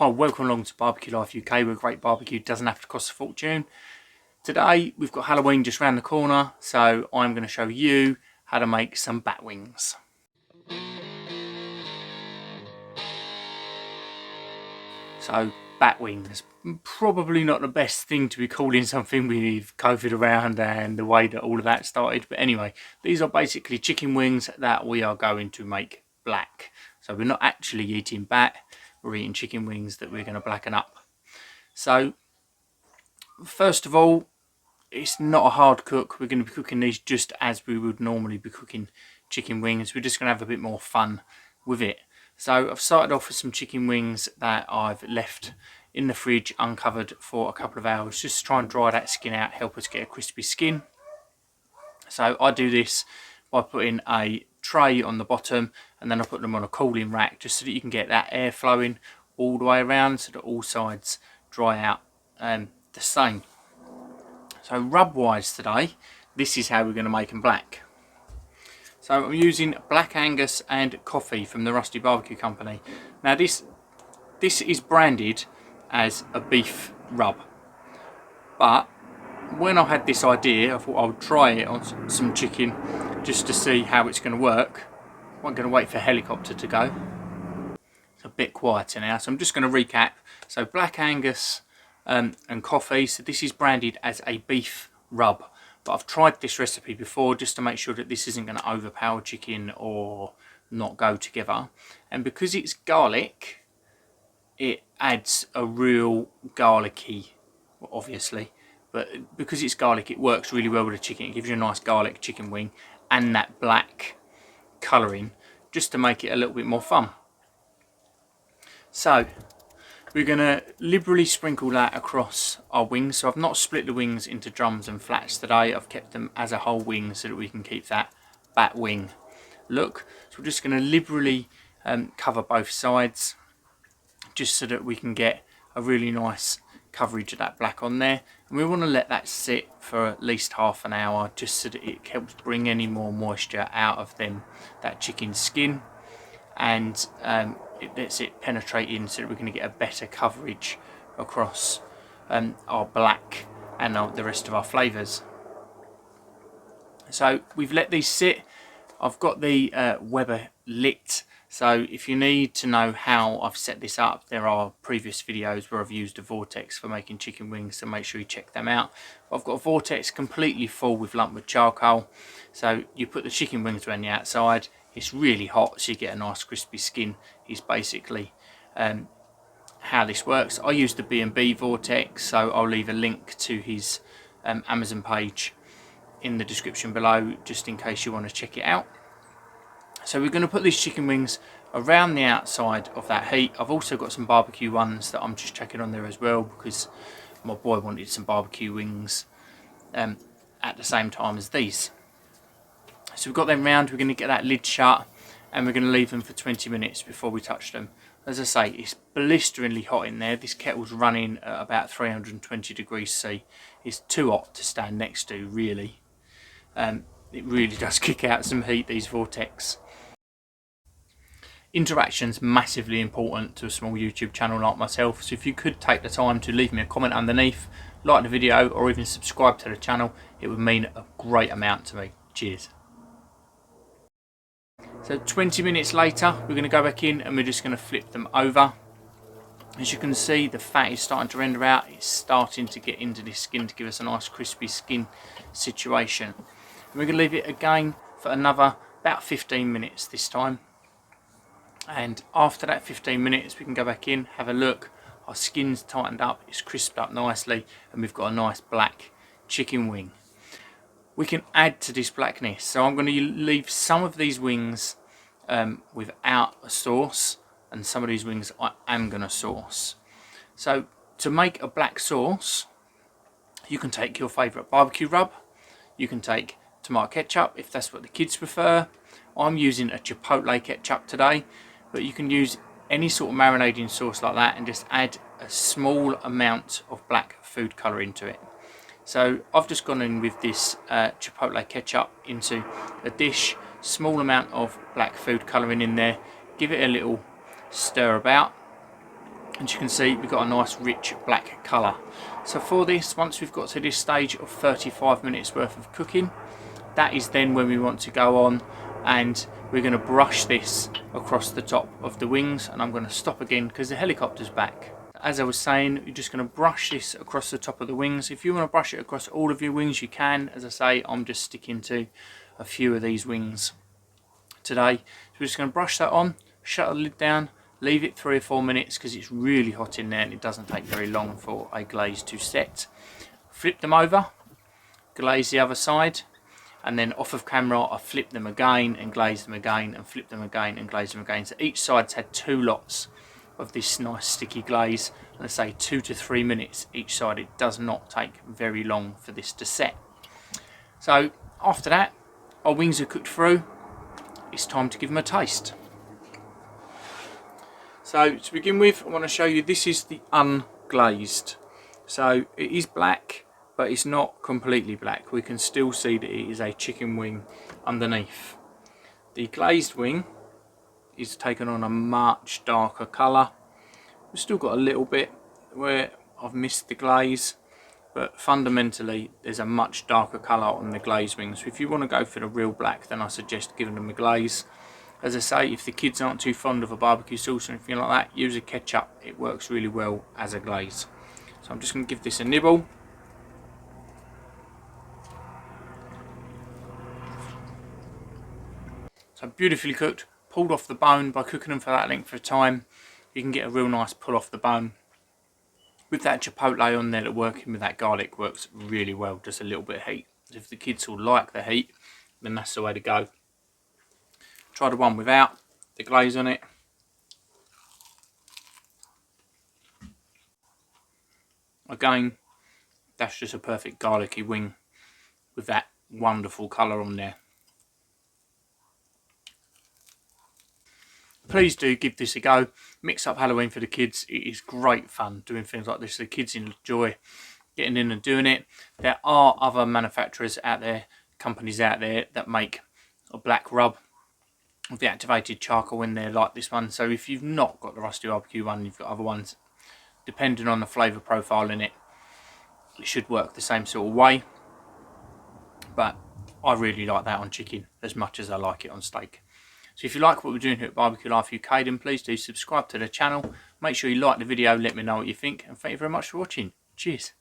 Hi, welcome along to Barbecue Life UK, where great barbecue doesn't have to cost a fortune. Today we've got Halloween just round the corner, so I'm going to show you how to make some bat wings. So bat wings, probably not the best thing to be calling something with COVID around and the way that all of that started, but anyway, these are basically chicken wings that we are going to make black. So we're not actually eating bat, we're eating chicken wings that we're going to blacken up. So first of all, it's not a hard cook. We're going to be cooking these just as we would normally be cooking chicken wings. We're just going to have a bit more fun with it. So I've started off with some chicken wings that I've left in the fridge uncovered for a couple of hours, just to try and dry that skin out, help us get a crispy skin. So I do this by putting a tray on the bottom, and then I put them on a cooling rack just so that you can get that air flowing all the way around, so that all sides dry out the same. So rub wise today, this is how we're going to make them black. So I'm using Black Angus and coffee from the Rusty Barbecue Company. Now this is branded as a beef rub, but when I had this idea, I thought I would try it on some chicken just to see how it's going to work. I'm going to wait for a helicopter to go. It's a bit quieter now, so I'm just going to recap. So Black Angus and coffee, so this is branded as a beef rub, but I've tried this recipe before just to make sure that this isn't going to overpower chicken or not go together. And because it's garlic, it adds a real garlicky, well, obviously, but because it's garlic, it works really well with the chicken. It gives you a nice garlic chicken wing and that black colouring, just to make it a little bit more fun. So we're going to liberally sprinkle that across our wings. So I've not split the wings into drums and flats today. I've kept them as a whole wing so that we can keep that bat wing look. So we're just going to liberally cover both sides, just so that we can get a really nice coverage of that black on there. And we want to let that sit for at least half an hour, just so that it helps bring any more moisture out of that chicken skin, and it lets it penetrate in, so that we're going to get a better coverage across our black and the rest of our flavours. So we've let these sit. I've got the Weber lit, so if you need to know how I've set this up, there are previous videos where I've used a vortex for making chicken wings, so make sure you check them out. I've got a vortex completely full with lumpwood charcoal, so you put the chicken wings around the outside. It's really hot, so you get a nice crispy skin. Is basically how this works. I use the B&B vortex, so I'll leave a link to his Amazon page in the description below, just in case you want to check it out. So we're going to put these chicken wings around the outside of that heat. I've also got some barbecue ones that I'm just checking on there as well, because my boy wanted some barbecue wings at the same time as these. So we've got them round. We're going to get that lid shut, and we're going to leave them for 20 minutes before we touch them. As I say, it's blisteringly hot in there. This kettle's running at about 320 degrees C. It's too hot to stand next to, really. It really does kick out some heat, these vortex. Interaction's massively important to a small YouTube channel like myself, so if you could take the time to leave me a comment underneath, like the video, or even subscribe to the channel, it would mean a great amount to me. Cheers. So 20 minutes later, we're going to go back in and we're just going to flip them over. As you can see, the fat is starting to render out. It's starting to get into the skin to give us a nice crispy skin situation. And we're going to leave it again for another about 15 minutes this time. And after that 15 minutes, we can go back in, have a look. Our skin's tightened up, it's crisped up nicely, and we've got a nice black chicken wing. We can add to this blackness. So I'm going to leave some of these wings without a sauce, and some of these wings I am going to sauce. So to make a black sauce, you can take your favourite barbecue rub, you can take tomato ketchup if that's what the kids prefer. I'm using a chipotle ketchup today, but you can use any sort of marinating sauce like that and just add a small amount of black food colour into it. So I've just gone in with this chipotle ketchup into a dish, small amount of black food colouring in there, give it a little stir about, And you can see we've got a nice rich black colour. So for this, once we've got to this stage of 35 minutes worth of cooking, that is then when we want to go on and we're going to brush this across the top of the wings. And I'm going to stop again because the helicopter's back. As I was saying, you're just going to brush this across the top of the wings. If you want to brush it across all of your wings, you can. As I say, I'm just sticking to a few of these wings today. So we're just going to brush that on, shut the lid down, leave it 3 or 4 minutes because it's really hot in there and it doesn't take very long for a glaze to set. Flip them over, glaze the other side, and then off of camera I flip them again and glaze them again and flip them again and glaze them again. So each side's had 2 lots of this nice sticky glaze, and I say 2 to 3 minutes each side. It does not take very long for this to set. So after that, our wings are cooked through. It's time to give them a taste. So to begin with, I want to show you, this is the unglazed. So it is black, but it's not completely black. We can still see that it is a chicken wing underneath. The glazed wing is taken on a much darker colour. We've still got a little bit where I've missed the glaze, but fundamentally there's a much darker colour on the glazed wings. So if you want to go for the real black, then I suggest giving them a glaze. As I say, if the kids aren't too fond of a barbecue sauce or anything like that, use a ketchup. It works really well as a glaze. So I'm just going to give this a nibble. So beautifully cooked, pulled off the bone. By cooking them for that length of time, you can get a real nice pull off the bone. With that chipotle on there, that working with that garlic works really well, just a little bit of heat. If the kids will like the heat, then that's the way to go. Try the one without the glaze on it. Again, that's just a perfect garlicky wing with that wonderful colour on there. Please do give this a go. Mix up Halloween for the kids. It is great fun doing things like this. The kids enjoy getting in and doing it. There are other manufacturers out there, companies out there that make a black rub of the activated charcoal in there like this one. So if you've not got the Rusty Barbecue one, you've got other ones. Depending on the flavour profile in it, it should work the same sort of way. But I really like that on chicken as much as I like it on steak. So if you like what we're doing here at Barbecue Life UK, then please do subscribe to the channel. Make sure you like the video, let me know what you think, and thank you very much for watching. Cheers.